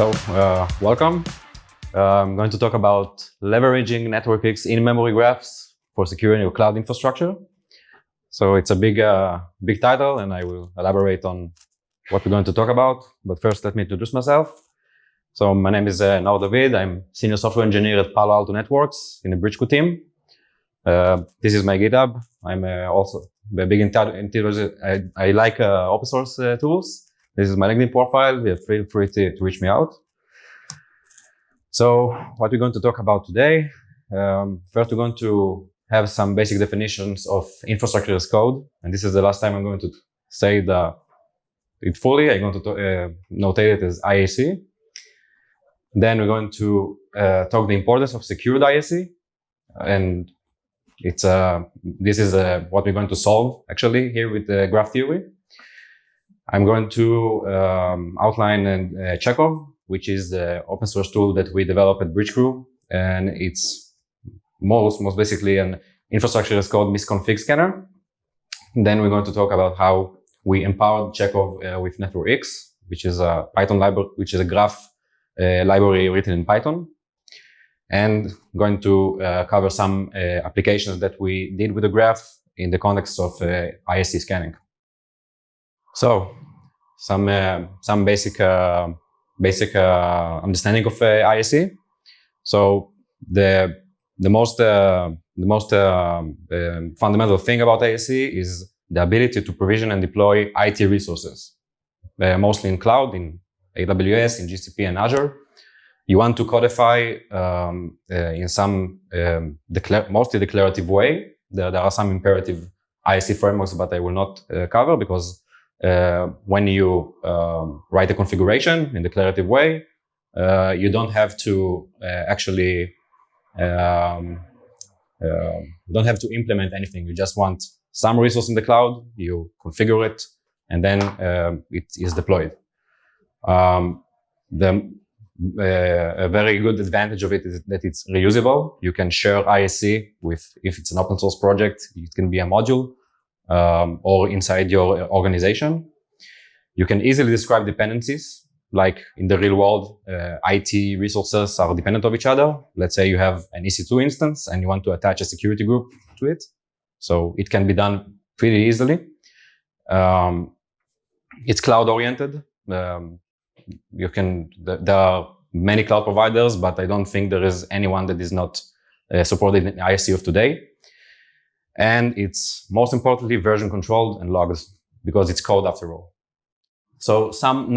Welcome. I'm going to talk about leveraging networkx in-memory graphs for securing your cloud infrastructure. So it's a big title, and I will elaborate on what we're going to talk about. But first, let me introduce myself. So my name is Naor David. I'm senior software engineer at Palo Alto Networks in the Bridgecrew team. This is my GitHub. I'm also a big I like open source tools. This is my LinkedIn profile. Feel free to reach me out. So what we're going to talk about today, first we're going to have some basic definitions of infrastructure as code. And this is the last time I'm going to say it fully. I'm going to notate it as IAC. Then we're going to talk the importance of secured IAC. And this is what we're going to solve actually here with the graph theory. I'm going to outline Checkov, which is the open source tool that we developed at Bridgecrew, and it's most basically an infrastructure as code misconfig scanner. And then we're going to talk about how we empowered Checkov with networkx, which is a Python library, which is a graph library written in Python, and going to cover some applications that we did with the graph in the context of IAC scanning. So some basic understanding of IAC. So the most fundamental thing about IAC is the ability to provision and deploy IT resources, mostly in cloud, in AWS, in GCP, and Azure. You want to codify in some mostly declarative way. There are some imperative IAC frameworks, but I will not cover because when you write a configuration in declarative way, you don't have to actually don't have to implement anything. You just want some resource in the cloud, you configure it, and then it is deployed. A very good advantage of it is that it's reusable. You can share IAC if it's an open source project, it can be a module. Or inside your organization. You can easily describe dependencies, like in the real world, IT resources are dependent of each other. Let's say you have an EC2 instance and you want to attach a security group to it. So it can be done pretty easily. It's cloud oriented. There are many cloud providers, but I don't think there is anyone that is not supported in IAC of today. And it's most importantly version controlled and logged because it's code after all. So some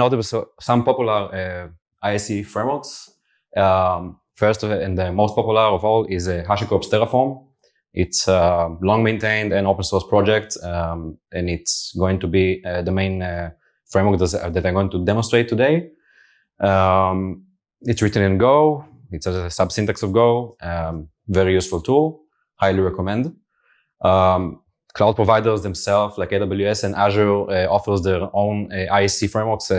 popular IAC frameworks. First and the most popular of all is HashiCorp's Terraform. It's a long maintained and open source project, and it's going to be the main framework that I'm going to demonstrate today. It's written in Go. It's a sub-syntax of Go. Very useful tool. Highly recommend. Cloud providers themselves, like AWS and Azure, offers their own IAC frameworks,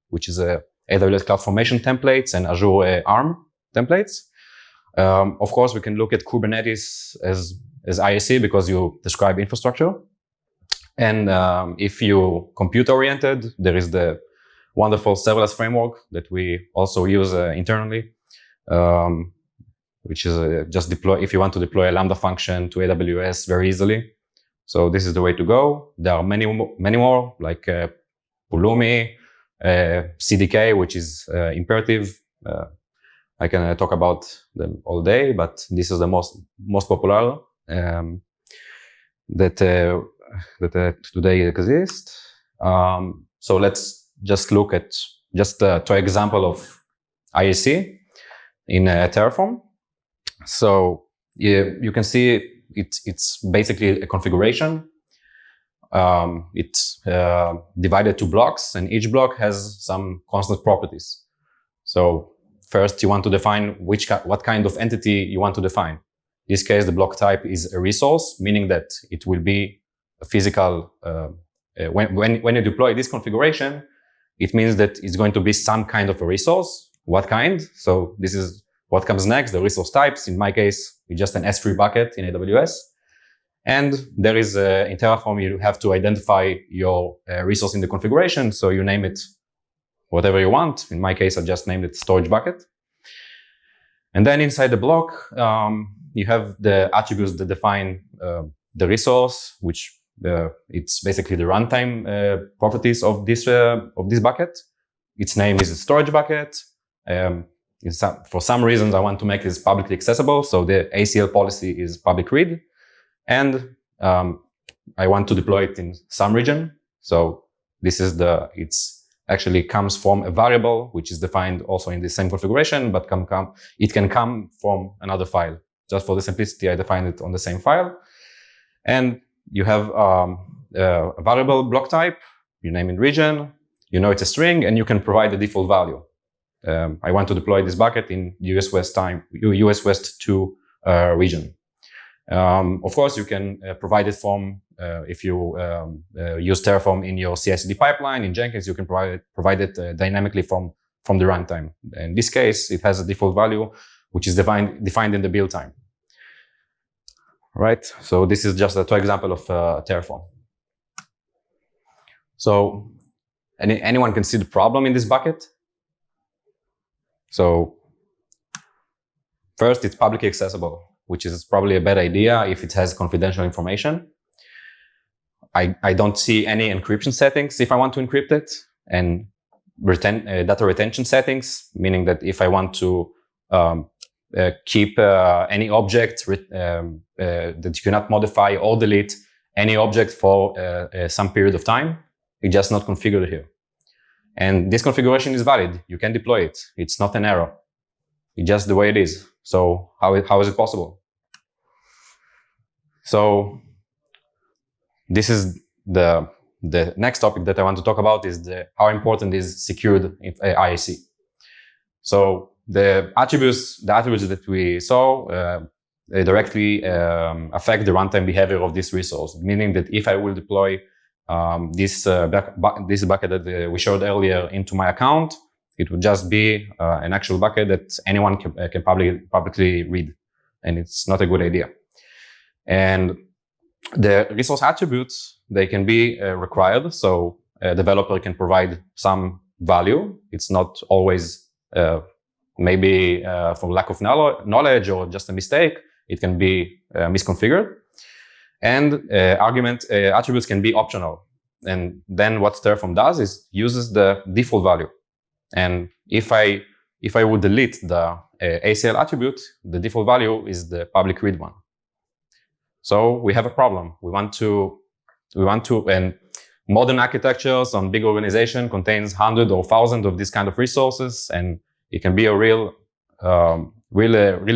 which is AWS CloudFormation templates and Azure ARM templates. Of course, we can look at Kubernetes as IAC because you describe infrastructure. And if you compute-oriented, there is the wonderful serverless framework that we also use internally. Which is just deploy if you want to deploy a Lambda function to AWS very easily. So this is the way to go. There are many more like Pulumi, CDK, which is imperative. I can talk about them all day, but this is the most popular that today exists. So let's just look at an example of IAC in Terraform. So you can see it's basically a configuration. It's divided to blocks, and each block has some constant properties. So first you want to define what kind of entity you want to define. In this case, the block type is a resource, meaning that it will be a physical. When you deploy this configuration, it means that it's going to be some kind of a resource. What kind? So this is what comes next, the resource types. In my case, it's just an S3 bucket in AWS. And there is, in Terraform, you have to identify your resource in the configuration. So you name it whatever you want. In my case, I just named it storage bucket. And then inside the block, you have the attributes that define the resource, which it's basically the runtime properties of this bucket. Its name is a storage bucket. For some reasons, I want to make this publicly accessible, so the ACL policy is public read, and I want to deploy it in some region. So this is it's actually comes from a variable which is defined also in the same configuration, but it can come from another file. Just for the simplicity, I defined it on the same file. And you have a variable block type, you name it region, you know it's a string, and you can provide the default value. I want to deploy this bucket in US West 2 region. Of course, you can provide it from, if you use Terraform in your CI/CD pipeline, in Jenkins, you can provide it dynamically from the runtime. In this case, it has a default value, which is defined in the build time. Right? So this is just a 2 example of Terraform. So anyone can see the problem in this bucket? So first, it's publicly accessible, which is probably a bad idea if it has confidential information. I don't see any encryption settings if I want to encrypt it, and data retention settings, meaning that if I want to keep any object that you cannot modify or delete any object for some period of time, it's just not configured here. And this configuration is valid. You can deploy it. It's not an error. It's just the way it is. So how is it possible? So this is the next topic that I want to talk about is how important is secured IAC. So the attributes that we saw they directly affect the runtime behavior of this resource, meaning that if I will deploy this bucket that we showed earlier into my account, it would just be an actual bucket that anyone can publicly read, and it's not a good idea. And the resource attributes, they can be required, so a developer can provide some value. It's not always maybe from lack of knowledge or just a mistake. It can be misconfigured. And attributes can be optional. And then what Terraform does is uses the default value. And if I would delete the ACL attribute, the default value is the public read one. So we have a problem. We want to, and modern architectures on big organization contains hundreds or thousands of these kind of resources, and it can be a really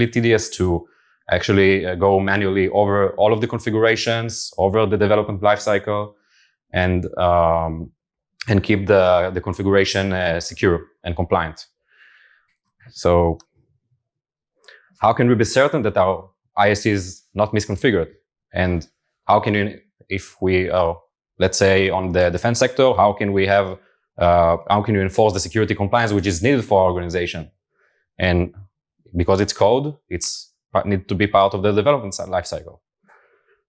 tedious to actually go manually over all of the configurations, over the development lifecycle, and keep the configuration secure and compliant. So how can we be certain that our IAC is not misconfigured? And how can you, if we are, let's say, on the defense sector, how can you enforce the security compliance which is needed for our organization? And because it's code, it's need to be part of the development lifecycle.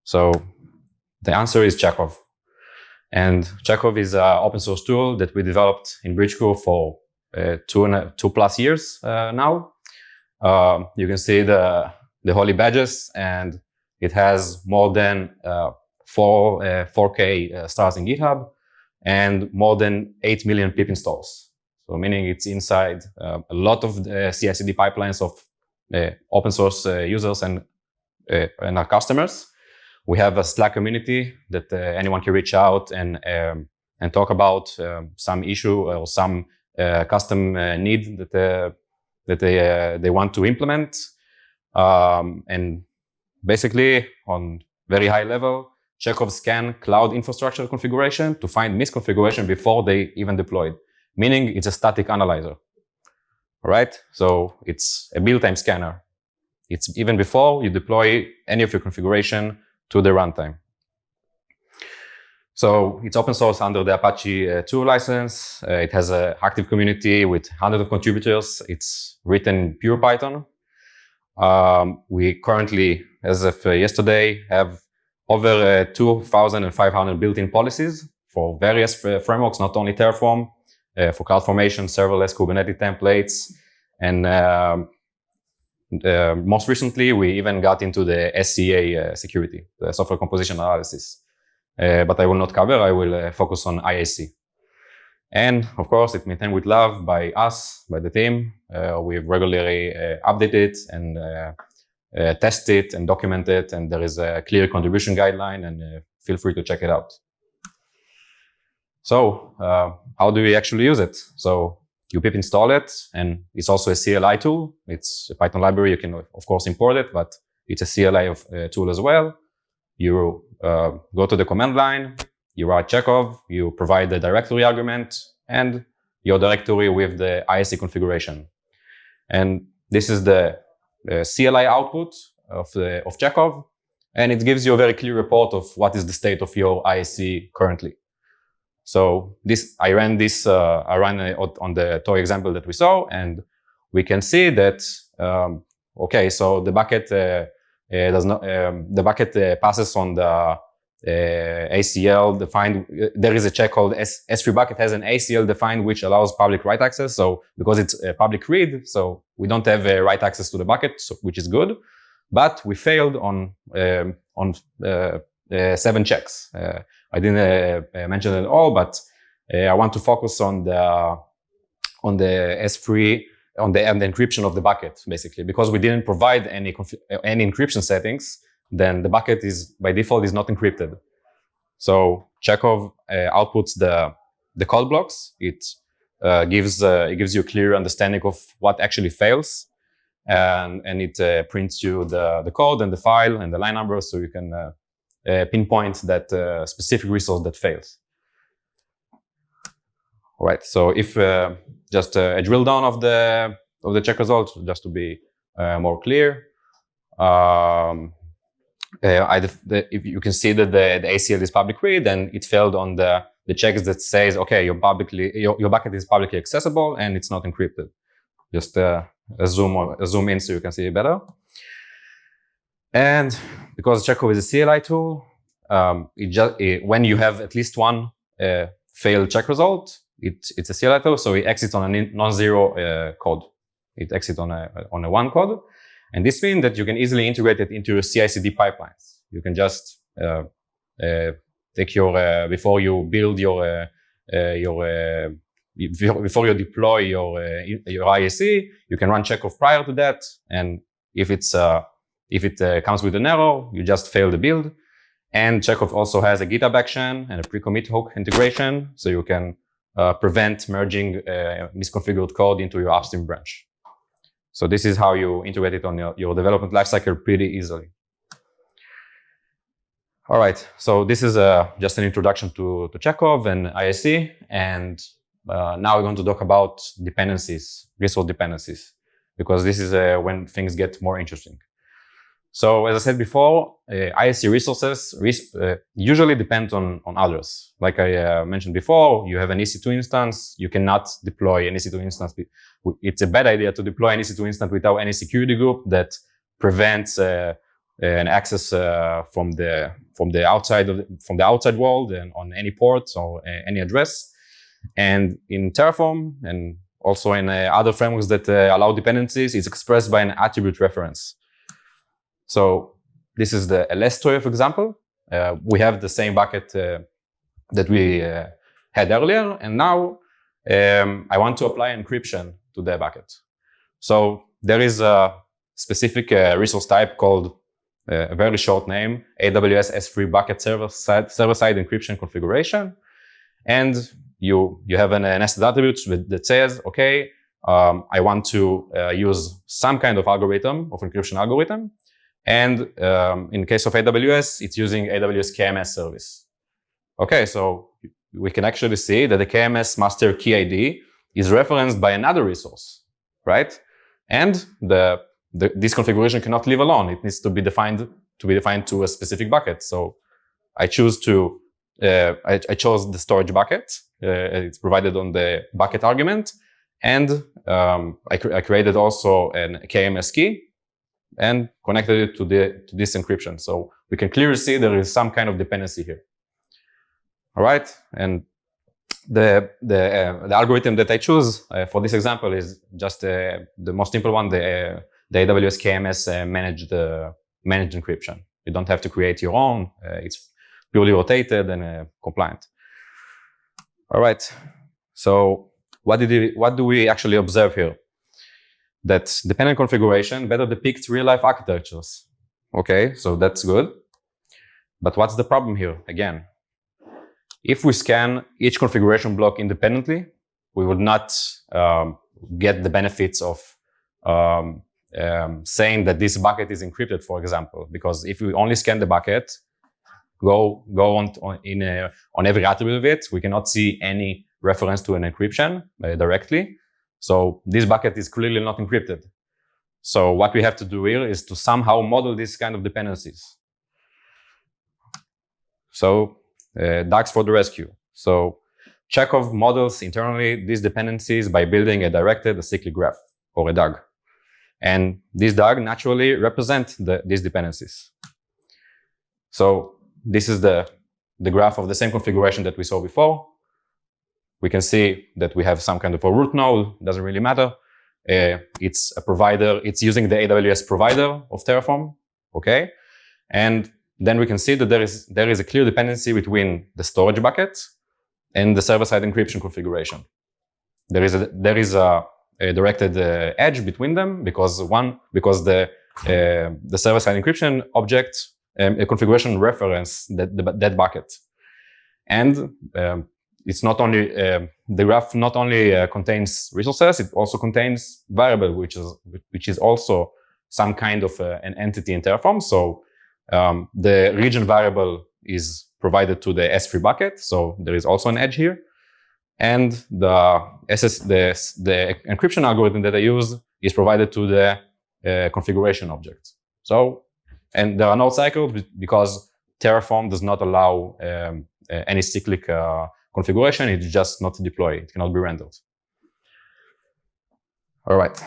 So the answer is Checkov. And Checkov is an open source tool that we developed in Bridgecrew for 2+ years now. You can see the holy badges, and it has more than 4K stars in GitHub and more than 8 million pip installs. So meaning it's inside a lot of the CI/CD pipelines of open source users and our customers. We have a Slack community that anyone can reach out and talk about some issue or some custom need that they want to implement. And basically, on very high level, Checkov scan cloud infrastructure configuration to find misconfiguration before they even deployed, meaning it's a static analyzer. All right, so it's a build time scanner. It's even before you deploy any of your configuration to the runtime. So it's open source under the Apache 2 license. It has an active community with hundreds of contributors. It's written in pure Python. We currently, as of yesterday, have over 2,500 built-in policies for various frameworks, not only Terraform, for CloudFormation, serverless, Kubernetes templates, and most recently, we even got into the SCA security, the software composition analysis. But I will not cover, I will focus on IAC. And of course, it's maintained with love by us, by the team. We regularly update it and test it and document it, and there is a clear contribution guideline, and feel free to check it out. So how do we actually use it? So you pip install it, and it's also a CLI tool. It's a Python library. You can, of course, import it, but it's a CLI tool as well. You go to the command line, you write Checkov, you provide the directory argument, and your directory with the IAC configuration. And this is the CLI output of Checkov, and it gives you a very clear report of what is the state of your IAC currently. So I ran on the toy example that we saw, and we can see that okay, so the bucket passes on the ACL defined. There is a check called S3 bucket has an ACL defined which allows public write access. So because it's a public read, so we don't have write access to the bucket, which is good. But we failed on 7 checks. I didn't mention it all, but I want to focus on the S3 on the encryption of the bucket, basically, because we didn't provide any encryption settings. Then the bucket is by default is not encrypted. So Checkov outputs the code blocks. It gives you a clear understanding of what actually fails, and it prints you the code and the file and the line number, so you can pinpoint that specific resource that fails. All right. So if just a drill down of the check results, just to be more clear. If you can see that the ACL is public read, and it failed on the checks that says, okay, your bucket is publicly accessible and it's not encrypted. Just zoom in so you can see it better. And because Checkov is a CLI tool, when you have at least one failed check result, it's a CLI tool, so it exits on a non-zero code. It exits on a 1 code. And this means that you can easily integrate it into your CI/CD pipelines. You can just take your before you build before you deploy your IAC, you can run Checkov prior to that. And if it comes with an error, you just fail the build. And Checkov also has a GitHub action and a pre-commit hook integration, so you can prevent merging misconfigured code into your upstream branch. So this is how you integrate it on your development lifecycle pretty easily. All right, so this is just an introduction to Checkov and IAC, and now we're going to talk about dependencies, resource dependencies, because this is when things get more interesting. So as I said before, IAC resources usually depend on others. Like I mentioned before, you have an EC2 instance, you cannot deploy an EC2 instance. It's a bad idea to deploy an EC2 instance without any security group that prevents an access from the outside world and on any port or any address. And in Terraform and also in other frameworks that allow dependencies, it's expressed by an attribute reference. So this is the LS2F example. We have the same bucket that we had earlier, and now I want to apply encryption to the bucket. So there is a specific resource type called a very short name, AWS S3 bucket server-side encryption configuration, and you have an nested attribute that says, okay, I want to use some kind of algorithm, of encryption algorithm. And in case of AWS, it's using AWS KMS service. Okay, so we can actually see that the KMS master key ID is referenced by another resource, right? And this configuration cannot live alone. It needs to be defined to a specific bucket. So I chose the storage bucket. It's provided on the bucket argument, and I created also a KMS key and connected it to this encryption. So we can clearly see there is some kind of dependency here. All right, and the algorithm that I choose for this example is just the most simple one, the AWS KMS managed encryption. You don't have to create your own. It's purely rotated and compliant. All right. So what do we actually observe here? That dependent configuration better depicts real-life architectures. Okay, so that's good. But what's the problem here? Again, if we scan each configuration block independently, we would not get the benefits of saying that this bucket is encrypted, for example, because if we only scan the bucket, go on every attribute of it, we cannot see any reference to an encryption directly. So this bucket is clearly not encrypted. So what we have to do here is to somehow model this kind of dependencies. So DAGs for the rescue. So Checkov models internally these dependencies by building a directed acyclic graph, or a DAG. And this DAG naturally represents these dependencies. So this is the graph of the same configuration that we saw before. We can see that we have some kind of a root node, doesn't really matter. It's a provider, it's using the AWS provider of Terraform, okay? And then we can see that there is a clear dependency between the storage bucket and the server-side encryption configuration. There is a directed edge between them because the server-side encryption object a configuration reference that bucket, and it's not only the graph not only contains resources, it also contains variable, which is also some kind of an entity in Terraform. So the region variable is provided to the S3 bucket, so there is also an edge here. And the encryption algorithm that I use is provided to the configuration object. So, and there are no cycles because Terraform does not allow any cyclic configuration. It's just not deployed. It cannot be rendered. All right.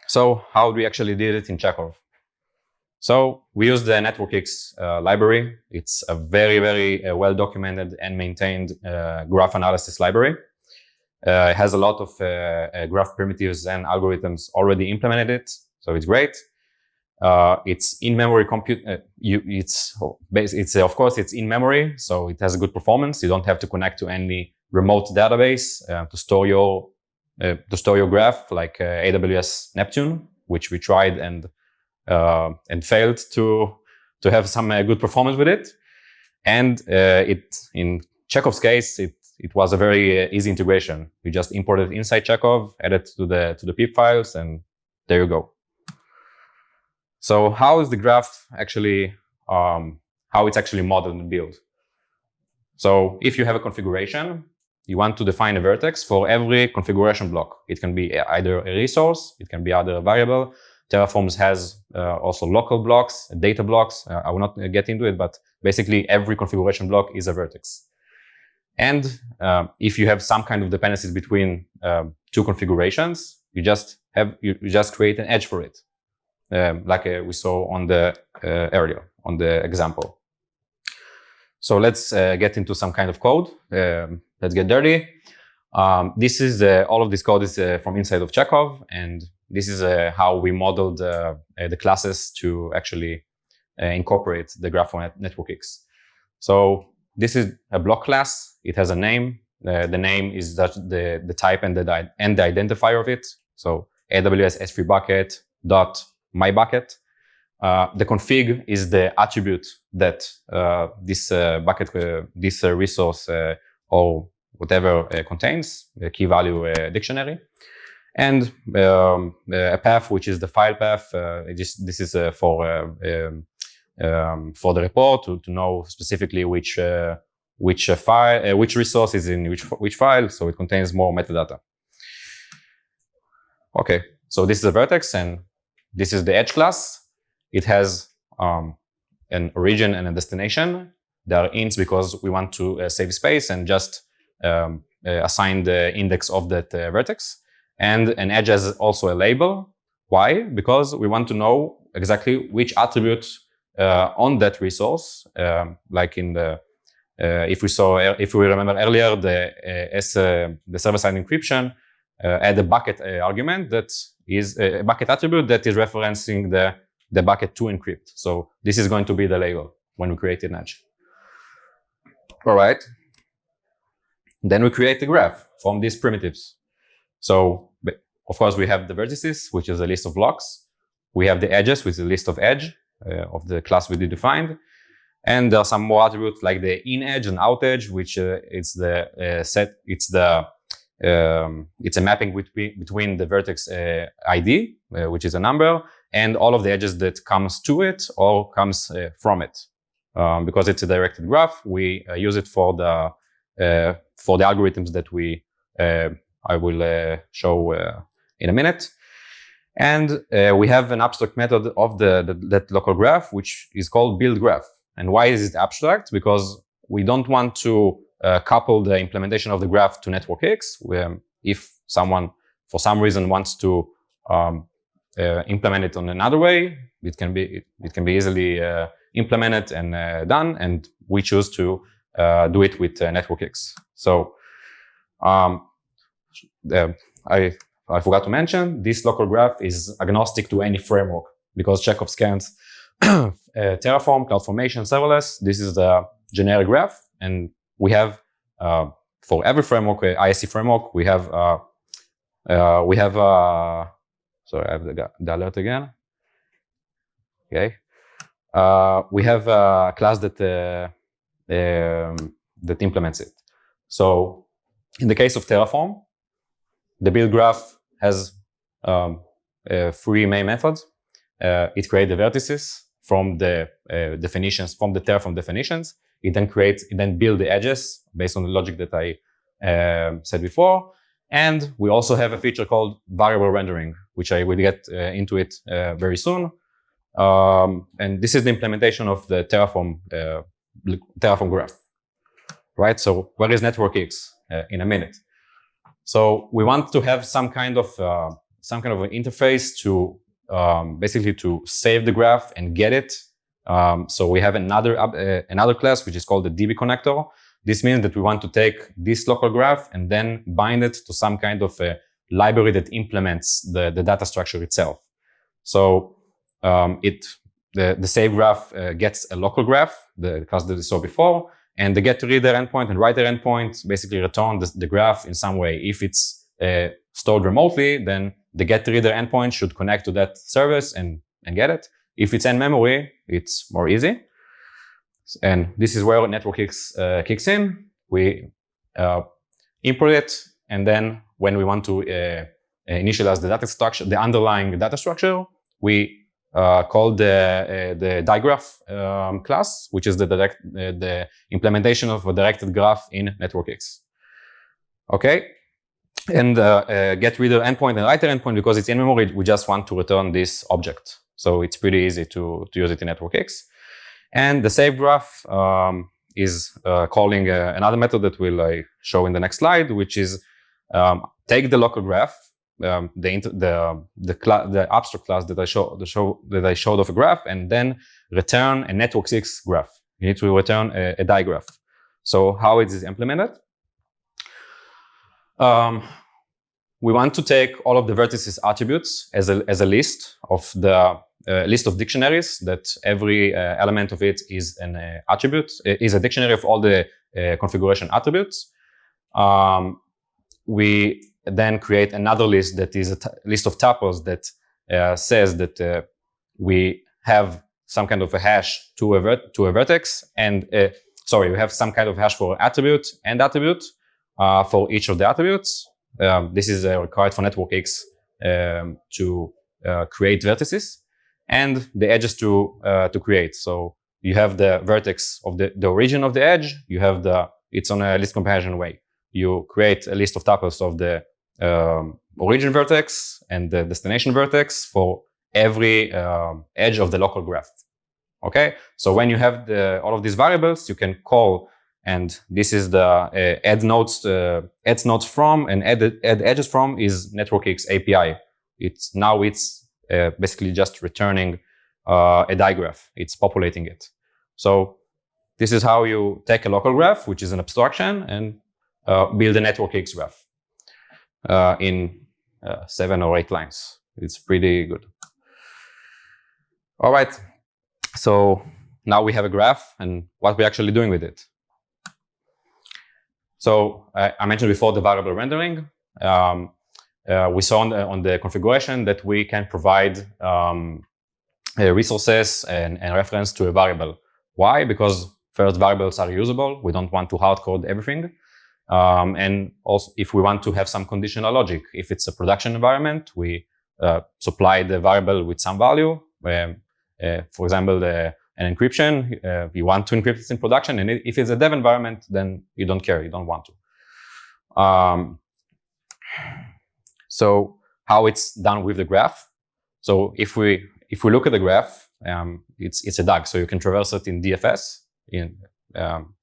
So how we actually did it in Checkov? So we use the networkx library. It's a very, very well-documented and maintained graph analysis library. It has a lot of graph primitives and algorithms already implemented, so it's great. It's in-memory compute. Of course it's in memory, so it has a good performance. You don't have to connect to any remote database to store your graph like AWS Neptune, which we tried and failed to have some good performance with it. And in Chekhov's case, it was a very easy integration. We just imported inside Checkov, added to the pip files, and there you go. So how is the graph actually, how it's actually modeled and built? So if you have a configuration, you want to define a vertex for every configuration block. It can be either a resource, it can be either a variable. Terraform has also local blocks, data blocks. I will not get into it, but basically every configuration block is a vertex. And if you have some kind of dependencies between two configurations, you just create an edge for it, like we saw on the earlier on the example. So let's get into some kind of code. Let's get dirty. This is all of this code is from inside of Checkov, and this is how we modeled the classes to actually incorporate the graph on networkx. So this is a block class. It has a name. The name is the type and the identifier of it. So AWS S3 bucket dot my bucket. The config is the attribute that this bucket, this resource or whatever contains, the key value dictionary. And a path, which is the file path. This is for the report to know specifically which resource is in which file. So it contains more metadata. Okay, so this is a vertex, and this is the edge class. It has an origin and a destination. They are ints because we want to save space and just assign the index of that vertex. And an edge has also a label. Why? Because we want to know exactly which attribute on that resource, like in the if we remember earlier, the server-side encryption add a bucket argument that is a bucket attribute that is referencing the bucket to encrypt. So this is going to be the label when we create an edge. All right. Then we create a graph from these primitives. So of course we have the vertices, which is a list of blocks. We have the edges, which is a list of edge of the class we defined. And there are some more attributes like the in edge and out edge, which it's the set. It's a mapping between the vertex ID, which is a number, and all of the edges that comes to it or comes from it. Because it's a directed graph, we use it for the algorithms that I will show in a minute. And we have an abstract method of that local graph, which is called build graph. And why is it abstract? Because we don't want to couple the implementation of the graph to networkx. If someone, for some reason, wants to implement it on another way, it can be easily implemented and done. And we choose to do it with networkx. So I forgot to mention, this local graph is agnostic to any framework because Checkov scans Terraform, CloudFormation, serverless. This is the generic graph, and we have for every framework, ISC framework, we have sorry, I have the alert again. Okay, we have a class that implements it. So in the case of Terraform, the build graph has 3 main methods. It creates the vertices from the definitions, from the Terraform definitions. It then builds the edges based on the logic that I said before. And we also have a feature called variable rendering, which I will get into it very soon. And this is the implementation of the Terraform graph, right? So where is networkx in a minute? So we want to have some kind of an interface to basically to save the graph and get it. So we have another class which is called the DB connector. This means that we want to take this local graph and then bind it to some kind of a library that implements the data structure itself. So the save graph gets a local graph, the class that we saw before, and the get reader endpoint and writer endpoint basically return the graph in some way. If it's stored remotely, then the get reader endpoint should connect to that service and get it. If it's in memory, it's more easy. And this is where networkx kicks in. We import it, and then when we want to initialize the data structure, the underlying data structure, we call the digraph class, which is the implementation of a directed graph in networkx. Okay, and get reader endpoint and writer endpoint, because it's in memory, we just want to return this object. So it's pretty easy to use it in networkx. And the save graph is calling another method that we'll show in the next slide, which is take the local graph, the abstract class that I showed of a graph, and then return a networkx graph. You need to return a digraph. So how it is implemented? We want to take all of the vertices attributes as a list of the list of dictionaries that every element of it is an attribute, is a dictionary of all the configuration attributes. We then create another list that is a list of tuples that says that we have some kind of a hash to a vertex, and we have some kind of hash for attribute and attribute for each of the attributes. This is required for networkx to create vertices, and the edges to create. So you have the vertex of the origin of the edge. You have it's on a list comparison way. You create a list of tuples of the origin vertex and the destination vertex for every edge of the local graph. Okay, so when you have all of these variables, you can call, and this is the add nodes from and add edges from is networkx API. It's basically just returning a digraph. It's populating it. So this is how you take a local graph, which is an abstraction, and build a networkx graph in 7 or 8 lines. It's pretty good. All right, so now we have a graph, and what we're actually doing with it. So I mentioned before the variable rendering. We saw on the configuration that we can provide resources and reference to a variable. Why? Because first, variables are usable. We don't want to hard code everything. And also, if we want to have some conditional logic, if it's a production environment, we supply the variable with some value. For example, an encryption, you want to encrypt it in production, and if it's a dev environment, then you don't care, you don't want to. So how it's done with the graph? So if we look at the graph, it's a DAG, so you can traverse it in DFS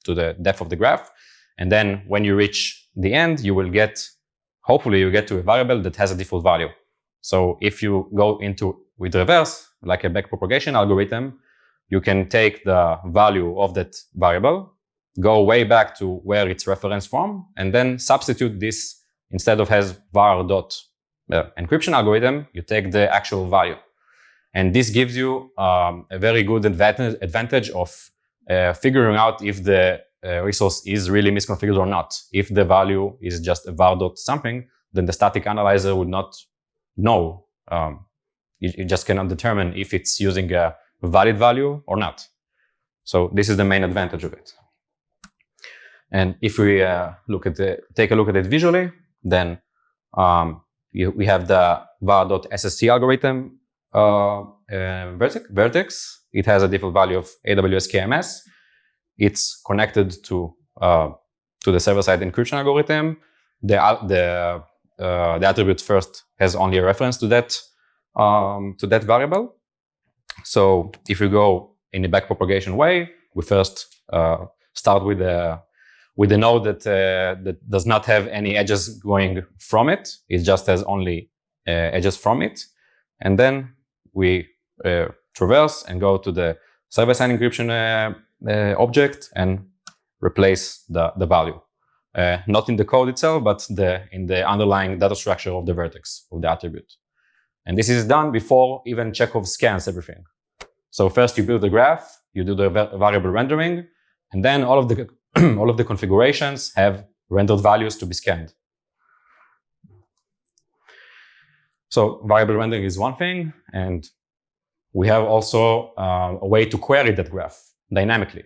to the depth of the graph, and then when you reach the end, you will hopefully you get to a variable that has a default value. So if you go with reverse, like a backpropagation algorithm, you can take the value of that variable, go way back to where it's referenced from, and then substitute this. Instead of has var dot encryption algorithm, you take the actual value. And this gives you a very good advantage of figuring out if the resource is really misconfigured or not. If the value is just a var dot something, then the static analyzer would not know. You just cannot determine if it's using a valid value or not. So this is the main advantage of it. And if we take a look at it visually, then we have the var.ssc algorithm Vertex. It has a default value of AWS KMS. It's connected to the server-side encryption algorithm. The attribute first has only a reference to that variable. So if we go in a backpropagation way, we first start with the node that does not have any edges going from it. It just has only edges from it. And then we traverse and go to the server-side encryption object and replace the value. Not in the code itself, but in the underlying data structure of the vertex, of the attribute. And this is done before even Checkov scans everything. So first you build the graph, you do the variable rendering, and then all of the configurations have rendered values to be scanned. So variable rendering is one thing, and we have also a way to query that graph dynamically.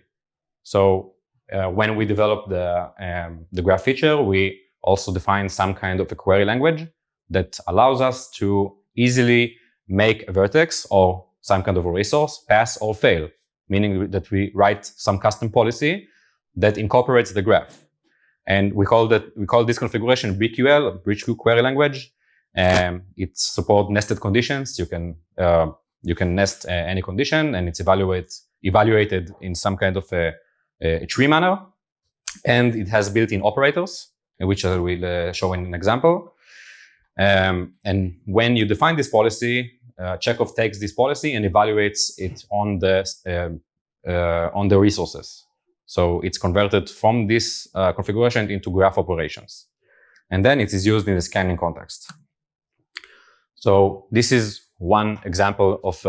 So when we develop the graph feature, we also define some kind of a query language that allows us to easily make a vertex or some kind of a resource pass or fail, meaning that we write some custom policy that incorporates the graph. And we call this configuration BQL, Bridgecrew query language. It supports nested conditions. You can nest any condition, and it's evaluated in some kind of a tree manner. And it has built-in operators, which I will show in an example. And when you define this policy, Checkov takes this policy and evaluates it on the resources. So it's converted from this configuration into graph operations. And then it is used in the scanning context. So this is one example of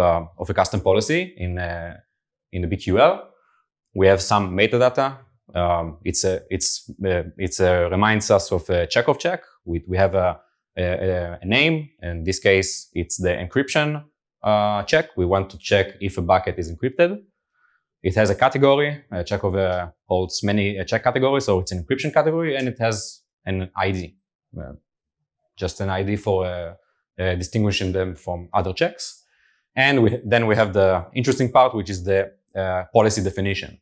a custom policy in the BQL. We have some metadata. It reminds us of a Checkov check. We have a name. In this case, it's the encryption check. We want to check if a bucket is encrypted. It has a category. Checkov holds many check categories, so it's an encryption category, and it has an ID, just an ID for distinguishing them from other checks. And then we have the interesting part, which is the policy definition.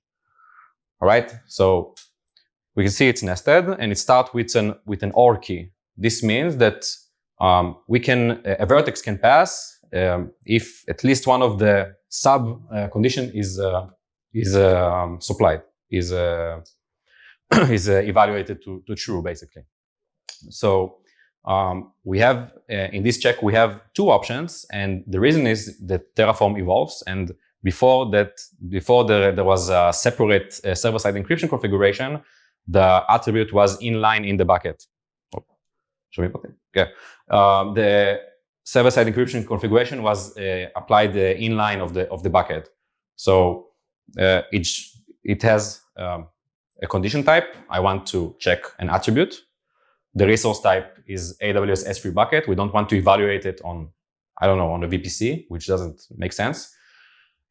All right, so we can see it's nested, and it starts with an OR key. This means that a vertex can pass if at least one of the sub condition is supplied, is evaluated to true, basically. So we have in this check we have two options, and the reason is that Terraform evolves, and before there was a separate server-side encryption configuration, the attribute was inline in the bucket. Oh, show me okay. The server-side encryption configuration was applied inline of the bucket. So it has a condition type. I want to check an attribute. The resource type is AWS S3 bucket. We don't want to evaluate it on, I don't know, on a VPC, which doesn't make sense.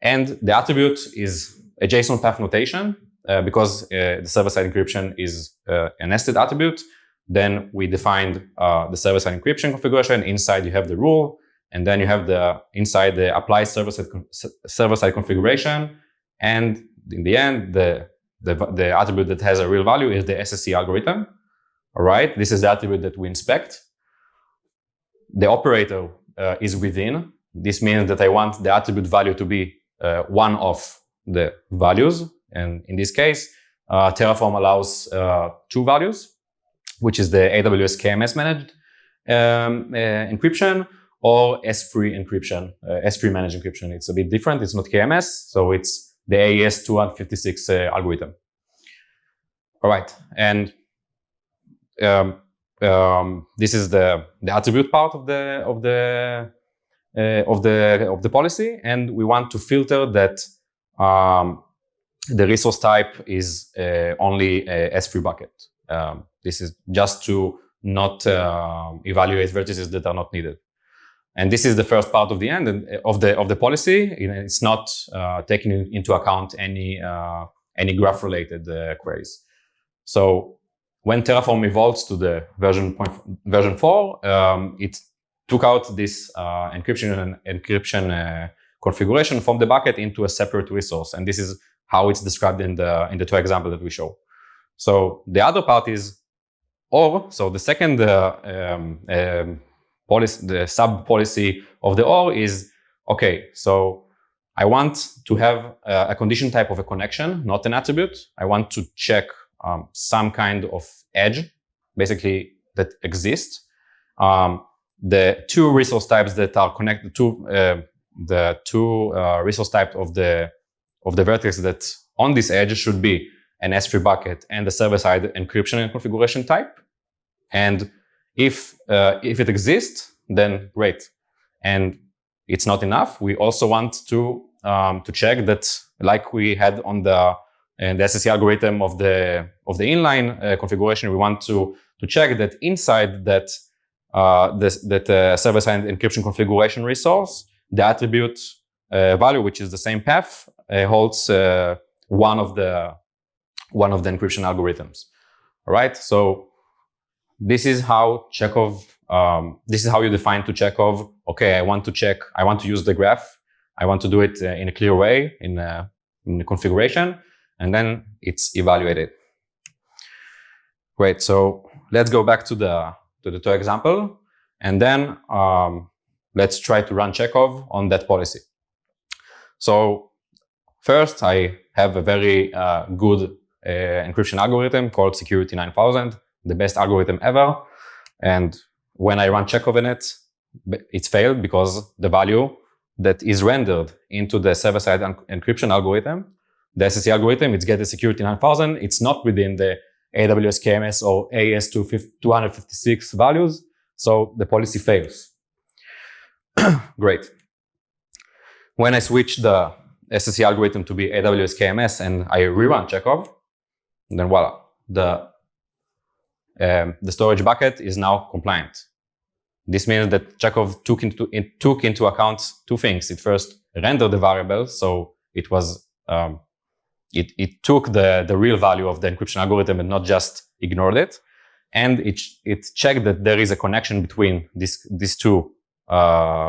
And the attribute is a JSON path notation because the server-side encryption is a nested attribute. Then we defined the server-side encryption configuration. Inside you have the rule, and then you have inside the apply server-side configuration. And in the end, the attribute that has a real value is the SSE algorithm. All right, this is the attribute that we inspect. The operator is within. This means that I want the attribute value to be one of the values. And in this case, Terraform allows two values, which is the AWS KMS managed encryption or S3 encryption, S3 managed encryption. It's a bit different. It's not KMS, so it's the AES 256 algorithm. All right, and this is the attribute part of the policy, and we want to filter that the resource type is only a S3 bucket. This is just to not evaluate vertices that are not needed. And this is the first part of the end of the policy. It's not taking into account any graph-related queries. So when Terraform evolves to the version 4, it took out this encryption configuration from the bucket into a separate resource, and this is how it's described in the two examples that we show. So the other part is OR. So the second policy, the sub policy of the OR is okay. So I want to have a condition type of a connection, not an attribute. I want to check some kind of edge, basically, that exists. The two resource types that are connected to the two resource types of the vertex that on this edge should be an S3 bucket and the server-side encryption and configuration type. And if it exists, then great. And it's not enough. We also want to check that, like we had on the SSE algorithm of the inline configuration, we want to check that inside that server-side encryption configuration resource, the attribute value, which is the same path, holds one of the encryption algorithms. All right. So this is how Checkov. This is how you define to Checkov. Okay, I want to use the graph. I want to do it in a clear way in the configuration, and then it's evaluated. Great. So let's go back to the two example, and then let's try to run Checkov on that policy. So first, I have a very good encryption algorithm called Security 9000, the best algorithm ever. And when I run Checkov in it, it's failed because the value that is rendered into the server-side encryption algorithm, the SSE algorithm, it's get the Security 9000. It's not within the AWS KMS or AES 256 values. So the policy fails. Great. When I switch the SSE algorithm to be AWS KMS and I rerun Checkov, then voila, the storage bucket is now compliant. This means that Checkov took into account two things. It first rendered the variable, so it was it took the real value of the encryption algorithm and not just ignored it, and it checked that there is a connection between these two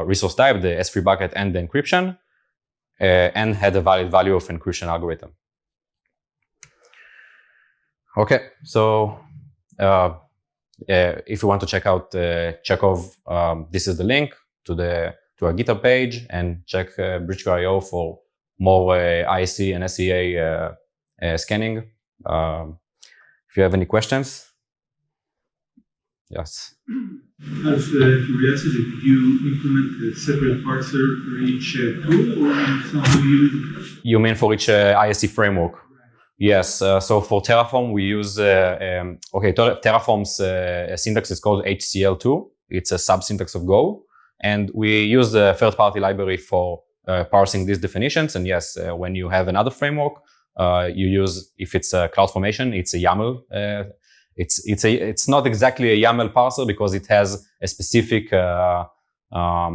resource type, the S3 bucket and the encryption, and had a valid value of encryption algorithm. Okay, so if you want to check out Checkov, this is the link to our GitHub page, and check Bridgecrew for more ISC and SEA scanning. If you have any questions, Yes. Out of curiosity, did you implement a separate parser for each tool, or somehow you mean for each ISC framework? Yes. So for Terraform, we use Terraform's syntax is called HCL2. It's a subsyntax of Go, and we use the third-party library for parsing these definitions. And yes, when you have another framework, you use, if it's a CloudFormation, it's a YAML. It's not exactly a YAML parser because it has a specific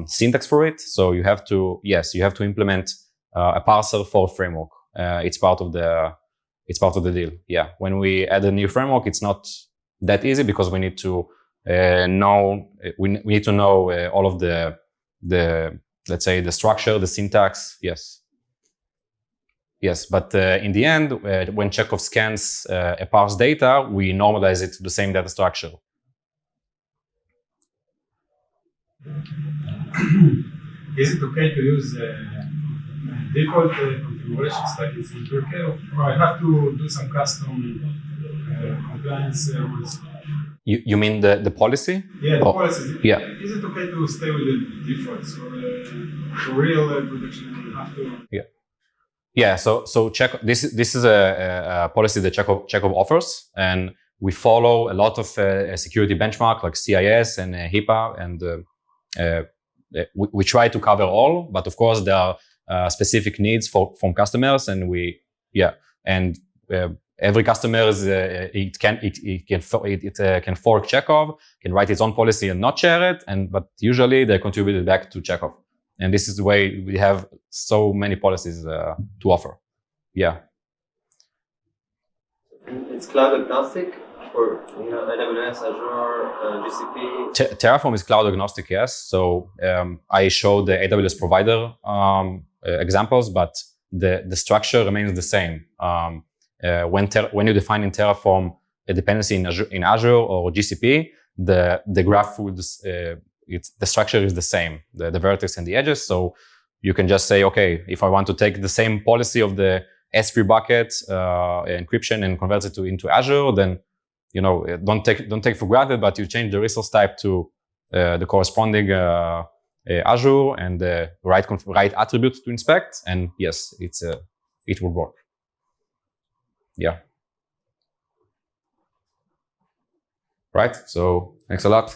syntax for it. So you have to implement a parser for a framework. It's part of the deal. Yeah. When we add a new framework, it's not that easy because we need to know all of the let's say the structure, the syntax. Yes, but in the end, when Checkov scans a parse data, we normalize it to the same data structure. Is it okay to use default configurations like it's in Bridgecrew, or I have to do some custom compliance rules? You mean the policy? Yeah, the policy. Yeah. Is it okay to stay with the defaults, or for real production you have to? Yeah. Yeah, so this is a policy that Checkov offers, and we follow a lot of security benchmark like CIS and HIPAA, and we try to cover all. But of course, there are specific needs from customers, and every customer can fork Checkov, can write its own policy and not share it, but usually they contribute it back to Checkov. And this is the way we have so many policies to offer. Yeah. It's cloud agnostic for AWS, Azure, GCP. Terraform is cloud agnostic, yes. So I showed the AWS provider examples, but the structure remains the same. When you define in Terraform a dependency in Azure or GCP, the graph would the structure is the same, the vertex and the edges. So you can just say, okay, if I want to take the same policy of the S3 bucket encryption and convert it into Azure, then don't take for granted, but you change the resource type to the corresponding Azure and the right attribute to inspect, and yes, it will work. Yeah. Right. So thanks a lot.